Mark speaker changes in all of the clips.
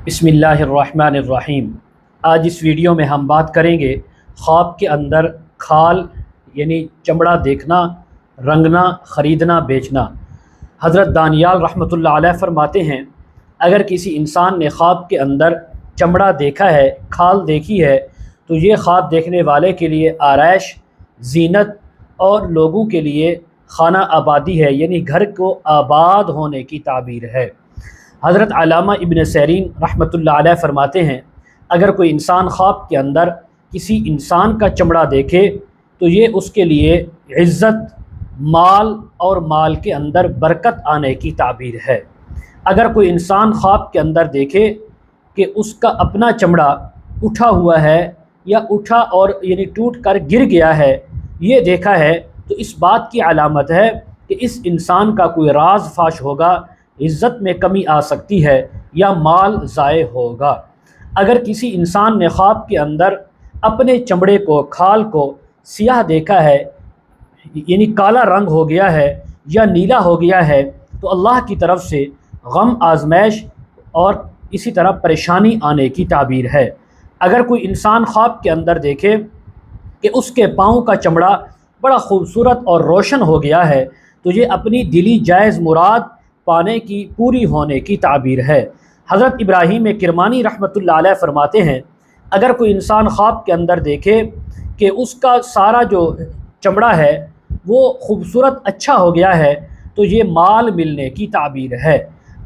Speaker 1: بسم اللہ الرحمن الرحیم۔ آج اس ویڈیو میں ہم بات کریں گے خواب کے اندر کھال یعنی چمڑا دیکھنا، رنگنا، خریدنا، بیچنا۔ حضرت دانیال رحمۃ اللہ علیہ فرماتے ہیں، اگر کسی انسان نے خواب کے اندر چمڑا دیکھا ہے، کھال دیکھی ہے، تو یہ خواب دیکھنے والے کے لیے آرائش، زینت اور لوگوں کے لیے خانہ آبادی ہے، یعنی گھر کو آباد ہونے کی تعبیر ہے۔ حضرت علامہ ابن سیرین رحمۃ اللہ علیہ فرماتے ہیں، اگر کوئی انسان خواب کے اندر کسی انسان کا چمڑا دیکھے تو یہ اس کے لیے عزت، مال اور مال کے اندر برکت آنے کی تعبیر ہے۔ اگر کوئی انسان خواب کے اندر دیکھے کہ اس کا اپنا چمڑا اٹھا ہوا ہے یا اٹھا اور یعنی ٹوٹ کر گر گیا ہے، یہ دیکھا ہے، تو اس بات کی علامت ہے کہ اس انسان کا کوئی راز فاش ہوگا، عزت میں کمی آ سکتی ہے یا مال ضائع ہوگا۔ اگر کسی انسان نے خواب کے اندر اپنے چمڑے کو، کھال کو سیاہ دیکھا ہے، یعنی کالا رنگ ہو گیا ہے یا نیلا ہو گیا ہے، تو اللہ کی طرف سے غم، آزمائش اور اسی طرح پریشانی آنے کی تعبیر ہے۔ اگر کوئی انسان خواب کے اندر دیکھے کہ اس کے پاؤں کا چمڑا بڑا خوبصورت اور روشن ہو گیا ہے، تو یہ اپنی دلی جائز مراد پانے کی، پوری ہونے کی تعبیر ہے۔ حضرت ابراہیم کرمانی رحمۃ اللہ علیہ فرماتے ہیں، اگر کوئی انسان خواب کے اندر دیکھے کہ اس کا سارا جو چمڑا ہے وہ خوبصورت اچھا ہو گیا ہے، تو یہ مال ملنے کی تعبیر ہے۔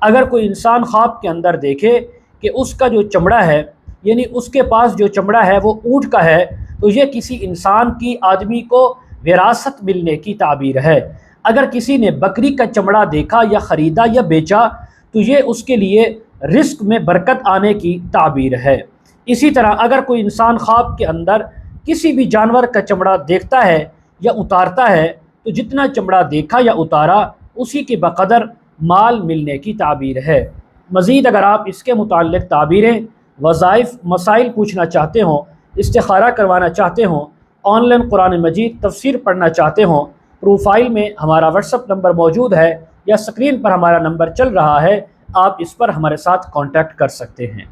Speaker 1: اگر کوئی انسان خواب کے اندر دیکھے کہ اس کا جو چمڑا ہے، یعنی اس کے پاس جو چمڑا ہے وہ اونٹ کا ہے، تو یہ کسی انسان کی، آدمی کو وراثت ملنے کی تعبیر ہے۔ اگر کسی نے بکری کا چمڑا دیکھا یا خریدا یا بیچا، تو یہ اس کے لیے رزق میں برکت آنے کی تعبیر ہے۔ اسی طرح اگر کوئی انسان خواب کے اندر کسی بھی جانور کا چمڑا دیکھتا ہے یا اتارتا ہے، تو جتنا چمڑا دیکھا یا اتارا اسی کے بقدر مال ملنے کی تعبیر ہے۔ مزید اگر آپ اس کے متعلق تعبیریں، وظائف، مسائل پوچھنا چاہتے ہوں، استخارہ کروانا چاہتے ہوں، آن لائن قرآن مجید تفسیر پڑھنا چاہتے ہوں، پروفائل میں ہمارا واٹس ایپ نمبر موجود ہے یا اسکرین پر ہمارا نمبر چل رہا ہے، آپ اس پر ہمارے ساتھ کانٹیکٹ کر سکتے ہیں۔